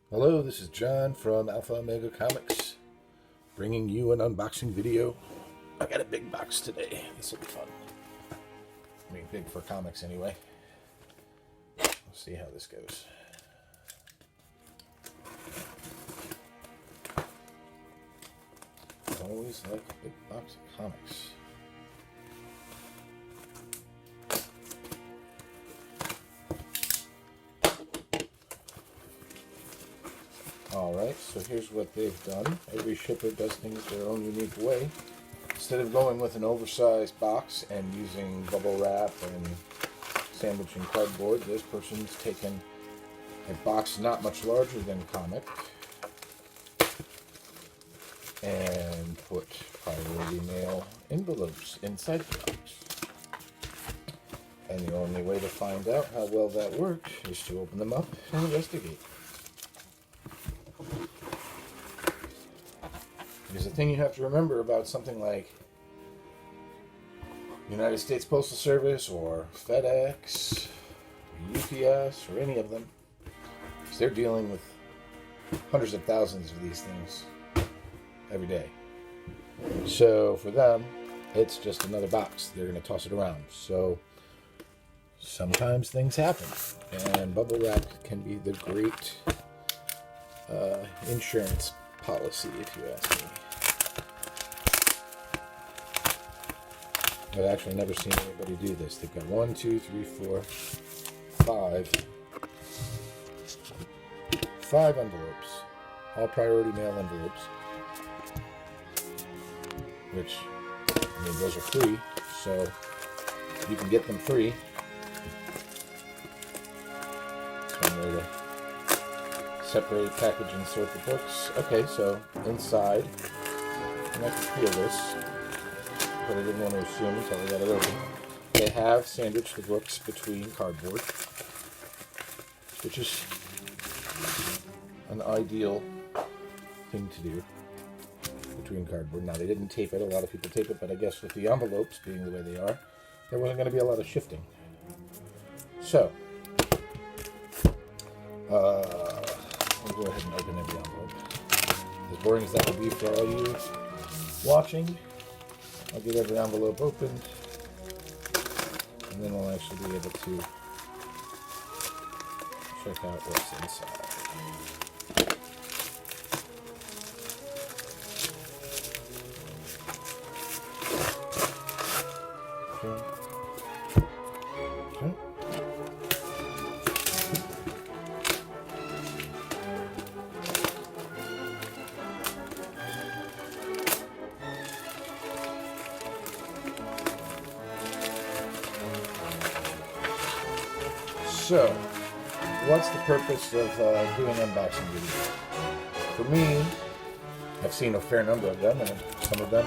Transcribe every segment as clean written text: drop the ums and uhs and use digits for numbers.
Hello, this is John from Alpha Omega Comics, bringing you an unboxing video. I got a big box today. This will be fun. I mean, big for comics anyway. We'll see how this goes. Always like a big box of comics. Alright, so here's what they've done. Every shipper does things their own unique way. Instead of going with an oversized box and using bubble wrap and sandwiching cardboard, this person's taken a box not much larger than comic and put priority mail envelopes inside the box. And the only way to find out how well that works is to open them up and investigate. Because the thing you have to remember about something like United States Postal Service or FedEx, or UPS, or any of them, is they're dealing with hundreds of thousands of these things every day. So for them, it's just another box. They're going to toss it around. So sometimes things happen, and bubble wrap can be the great insurance policy, if you ask me. I've actually never seen anybody do this. They've got 1, 2, 3, 4, 5 envelopes, all priority mail envelopes, which, I mean, those are free, so you can get them free. It's one way to separate, package, and sort the books. Okay, so inside, and I can feel this, but I didn't want to assume until I got it open. They have sandwiched the books between cardboard, which is an ideal thing to do between cardboard. Now, they didn't tape it. A lot of people tape it, but I guess with the envelopes being the way they are, there wasn't going to be a lot of shifting. So, I'll go ahead and open every envelope. As boring as that will be for all you watching, I'll get every envelope opened, and then we'll actually be able to check out what's inside. Okay. Okay. So, what's the purpose of doing unboxing videos? For me, I've seen a fair number of them, and some of them,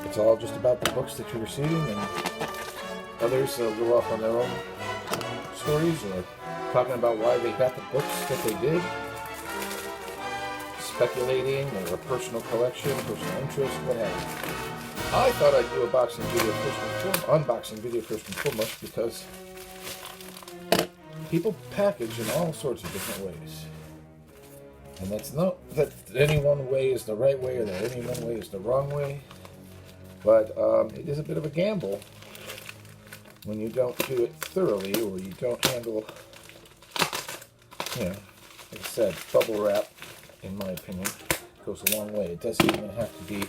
it's all just about the books that you're receiving, and others go off on their own stories, or talking about why they got the books that they did, speculating, or a personal collection, personal interest, what have you. I thought I'd do a unboxing video first and foremost, because people package in all sorts of different ways. And that's not that any one way is the right way or that any one way is the wrong way. But it is a bit of a gamble when you don't do it thoroughly, or you don't handle, like I said, bubble wrap, in my opinion, goes a long way. It doesn't even have to be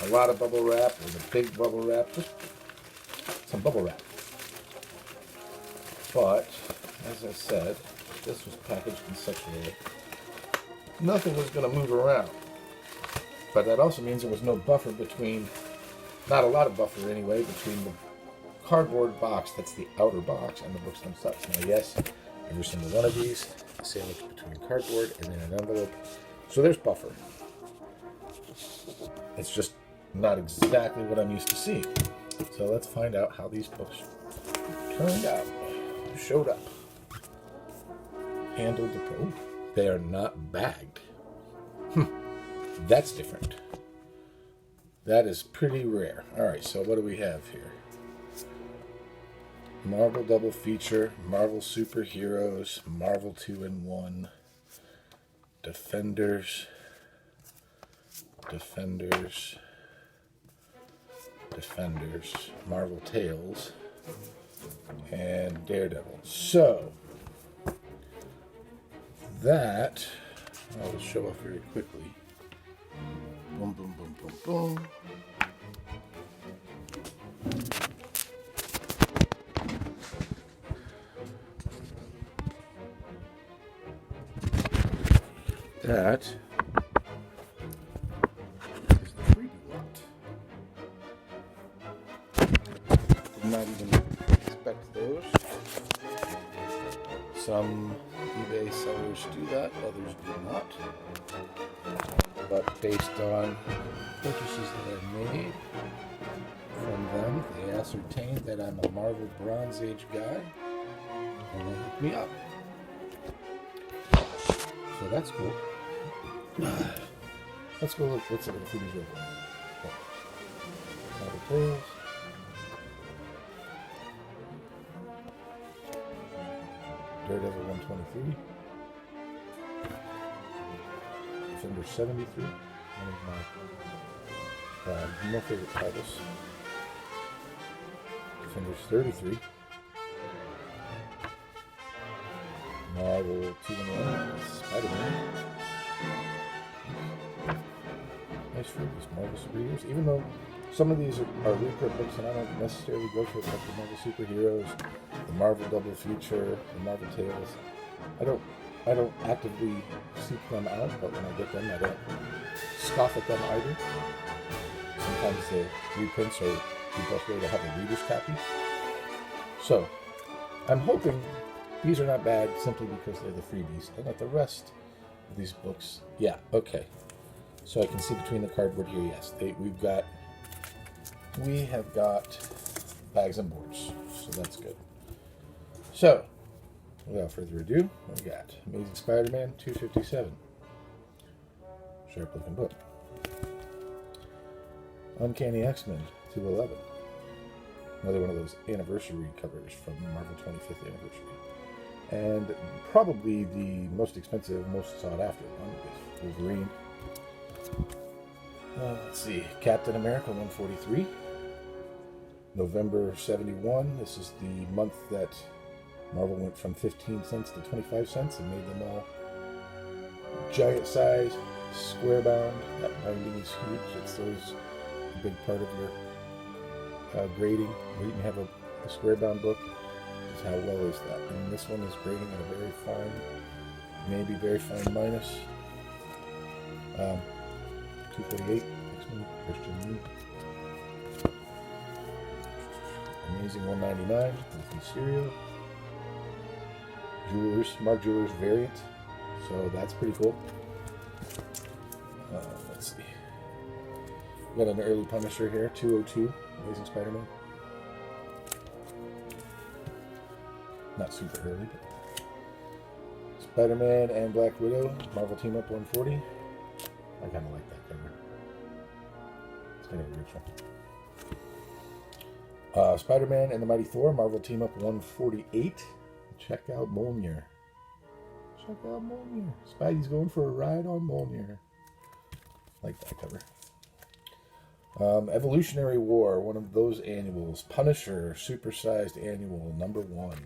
a lot of bubble wrap or the big bubble wrap, just some bubble wrap. But as I said, this was packaged in such a way nothing was going to move around. But that also means there was no buffer between, not a lot of buffer anyway, between the cardboard box, that's the outer box, and the books themselves. Now, yes, every single one of these is sandwiched between cardboard and then an envelope. So there's buffer. It's just not exactly what I'm used to seeing. So let's find out how these books turned out, showed up. Handled the pro. They are not bagged. That's different. That is pretty rare. Alright, so what do we have here? Marvel double feature, Marvel Superheroes, Marvel 2-in-1, Defenders, Defenders, Defenders, Marvel Tales, and Daredevil. So, that I'll show off very quickly. Boom, boom, boom, boom, boom. That is the freebie lot. Did not even expect those. Some eBay sellers do that, others do not. But based on purchases that I made from them, they ascertained that I'm a Marvel Bronze Age guy, and they hooked me up. So that's cool. Let's go look. Let's look at the freebies real quick. Marvel Tales. Daredevil 123. Defender 73. One of my favorite titles. Defenders 33. Marvel 2-in-1. Spider-Man. Nice for these Marvel superheroes. Even though some of these are recurring books and I don't necessarily go for it, like the Marvel superheroes, the Marvel Double Feature, the Marvel Tales. I don't actively seek them out, but when I get them, I don't scoff at them either. Sometimes the reprints are the best way to have a reader's copy. So, I'm hoping these are not bad simply because they're the freebies, and that the rest of these books, yeah, okay. So I can see between the cardboard here, yes, we have got bags and boards, so that's good. So, without further ado, what we got? Amazing Spider-Man 257. Sharp looking book. Uncanny X-Men 211. Another one of those anniversary covers from Marvel 25th anniversary. And probably the most expensive, most sought after one is Wolverine. Let's see, Captain America 143. November 71. This is the month that Marvel went from 15 cents to 25 cents and made them all giant size, square bound. That binding is huge. It's always a big part of your grading. When you have a square bound book, is how well is that. And this one is grading at a very fine, maybe very fine minus. 248. Christian Lee. Amazing 199 with Mysterio. Mark Jewelers variant. So that's pretty cool. Let's see. We got an early Punisher here, 202, Amazing Spider-Man. Not super early, but Spider-Man and Black Widow, Marvel Team Up 140. I kind of like that cover. It's kind of original. Spider-Man and the Mighty Thor, Marvel Team Up 148. Check out Mjolnir. Check out Mjolnir. Spidey's going for a ride on Mjolnir. Like that cover. Evolutionary War, one of those annuals. Punisher, supersized annual, #1.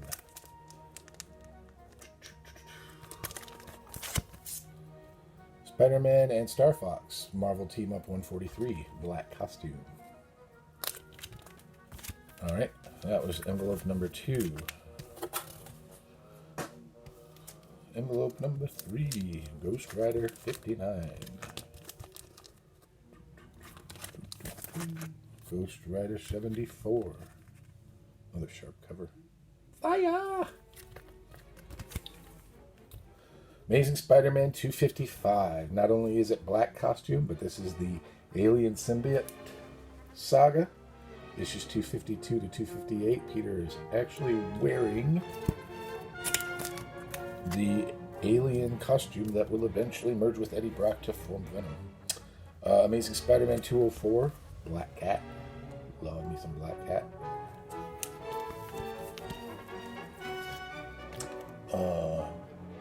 Spider-Man and Star Fox, Marvel Team Up 143, black costume. Alright, that was envelope number 2. Envelope number 3, Ghost Rider 59. Ghost Rider 74. Another sharp cover. Fire! Amazing Spider-Man 255. Not only is it black costume, but this is the Alien Symbiote saga. Issues 252 to 258. Peter is actually wearing the alien costume that will eventually merge with Eddie Brock to form Venom. Amazing Spider-Man 204. Black Cat. Love me some Black Cat.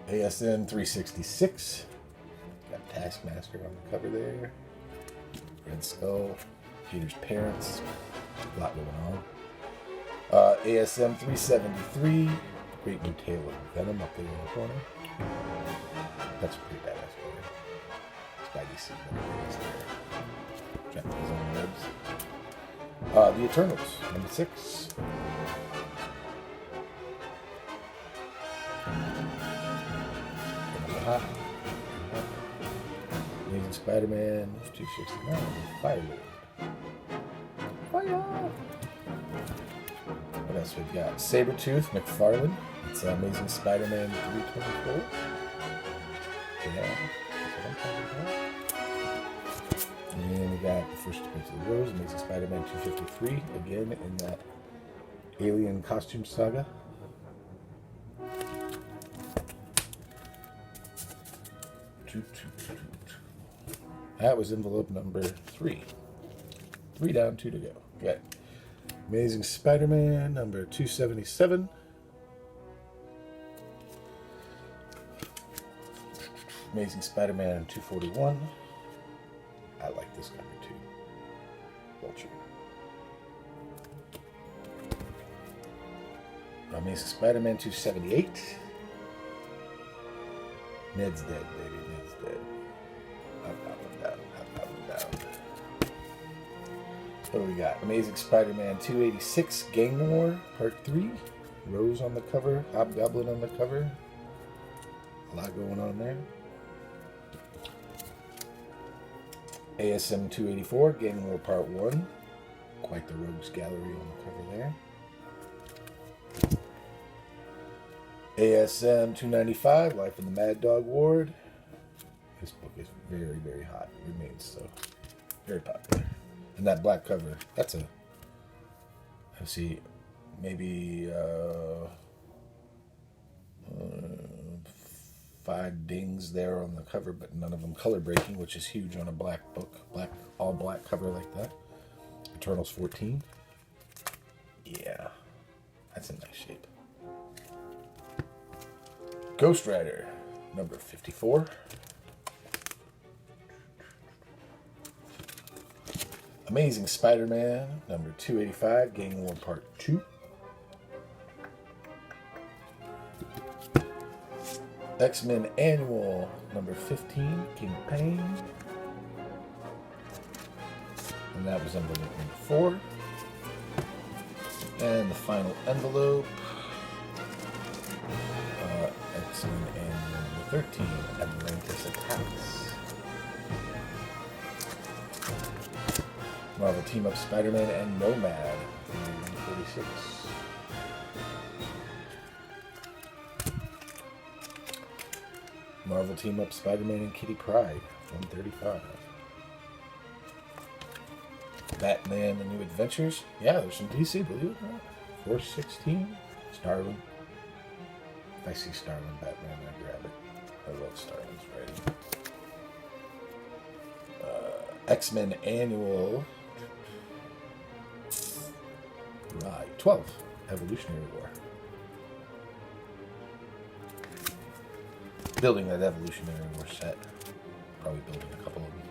ASN 366. Taskmaster on the cover there. Red Skull. Peter's parents. A lot going on. ASM 373. Great New Tale of Venom up there in the corner. That's a pretty badass cover. Spidey sees what it is there. Trapped in his own webs. The Eternals, number 6. Amazing Spider-Man 269. Firelord. Fire! What else we've got? Sabretooth McFarlane. It's Amazing Spider-Man 324. Yeah, that's what I'm talking about. And we got the First Appearance of the Rose, Amazing Spider-Man 253. Again in that Alien costume saga. That was envelope number 3. 3 down, 2 to go. Got Amazing Spider-Man number 277. Amazing Spider-Man 241. I like this cover too. Vulture. Amazing Spider-Man 278. Ned's dead, baby. Ned's dead. Up, down. What do we got? Amazing Spider-Man 286, Gang War, Part 3. Rose on the cover, Hobgoblin on the cover. A lot going on there. ASM 284, Gang War Part 1. Quite the Rogues Gallery on the cover there. ASM 295, Life in the Mad Dog Ward. This book is very, very hot. It remains so. Very popular. And that black cover, that's a, let's see, maybe 5 dings there on the cover, but none of them color breaking, which is huge on a black book. All black cover like that. Eternals 14. Yeah, that's a nice shape. Ghost Rider, number 54. Amazing Spider-Man, number 285, Gang War Part 2. X-Men Annual, number 15, King Pain. And that was envelope number 4. And the final envelope, X-Men Annual number 13, Atlantis Attacks. Marvel Team Up Spider-Man and Nomad, 146. Marvel Team Up Spider-Man and Kitty Pryde, 135. Batman and New Adventures. Yeah, there's some DC, believe it or not. 416. Starlin. If I see Starlin Batman, I grab it. I love Starlin's writing. X-Men Annual. Right, 12. Evolutionary War. Building that Evolutionary War set. Probably building a couple of them.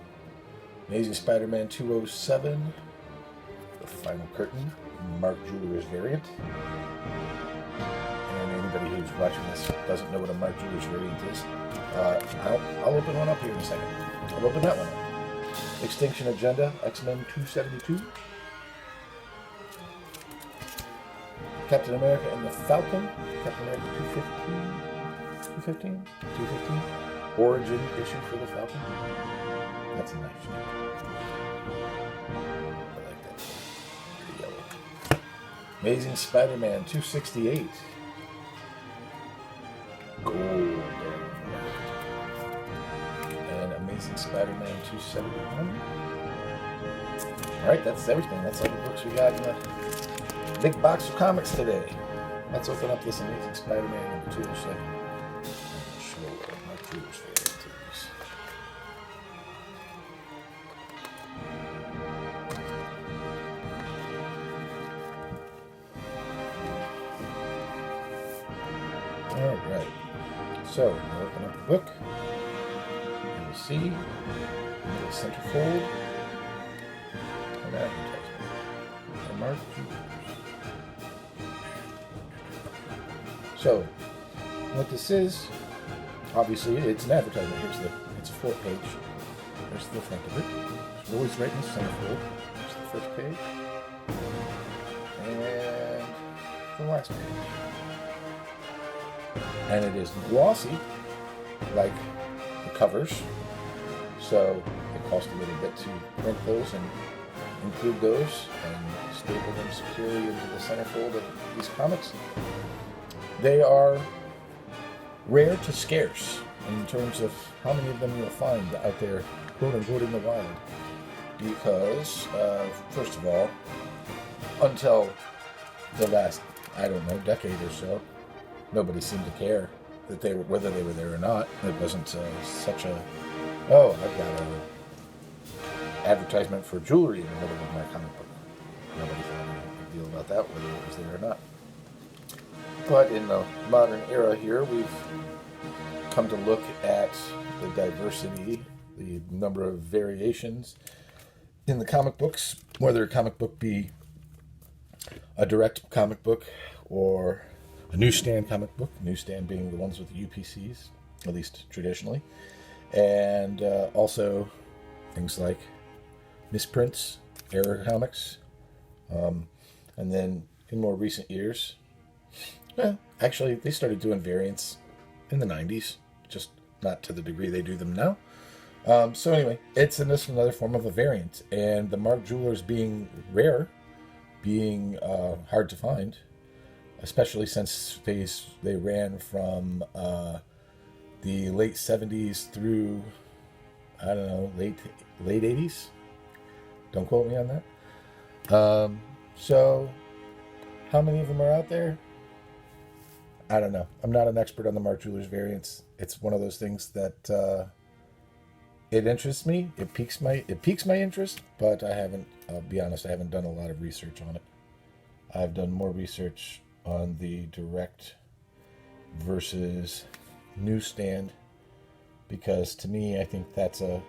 Amazing Spider-Man 207. The Final Curtain. Mark Jeweller's variant. And anybody who's watching this doesn't know what a Mark Jeweller's variant is. I'll open one up here in a second. I'll open that one up. Extinction Agenda, X-Men 272. Captain America and the Falcon, Captain America 215. Origin issue for the Falcon. That's a nice shape. I like that. Pretty yellow. Amazing Spider-Man 268. Gold. And Amazing Spider-Man 271. Alright, that's everything. That's all the books we got in the big box of comics today. Let's open up this Amazing Spider-Man number 207. Sure, my Jewish variants. Alright. So, we'll open up the book. And you'll see the centerfold and advertisement. And Mark Jewelers. So, what this is, obviously, it's an advertisement. It's a 4-page. There's the front of it. It's always right in the centerfold. There's the first page. And the last page. And it is glossy, like the covers. So it costs a little bit to print those and include those and staple them securely into the centerfold of these comics. They are rare to scarce in terms of how many of them you'll find out there, quote unquote, in the wild. Because, first of all, until the last, I don't know, decade or so, nobody seemed to care that whether they were there or not. It wasn't such a, oh, I've got an advertisement for jewelry in the middle of my comic book. Nobody thought a big deal about that, whether it was there or not. But in the modern era here, we've come to look at the diversity, the number of variations in the comic books, whether a comic book be a direct comic book or a newsstand comic book, newsstand being the ones with the UPCs, at least traditionally, and also things like misprints, error comics, and then in more recent years, actually they started doing variants in the 90s, just not to the degree they do them now. So anyway, it's just another form of a variant, and the Mark Jewelers being rare, being hard to find, especially since they ran from the late 70s through, I don't know, late 80s. Don't quote me on that. So how many of them are out there? I don't know. I'm not an expert on the Mark Jewelers variants. It's one of those things that it interests me. It piques my interest, but I'll be honest, I haven't done a lot of research on it. I've done more research on the direct versus newsstand, because to me, I think that's a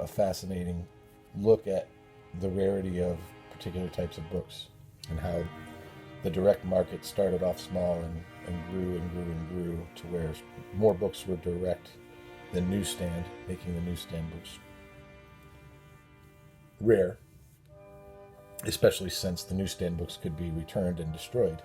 fascinating look at the rarity of particular types of books and how the direct market started off small and grew and grew and grew to where more books were direct than newsstand, making the newsstand books rare, especially since the newsstand books could be returned and destroyed.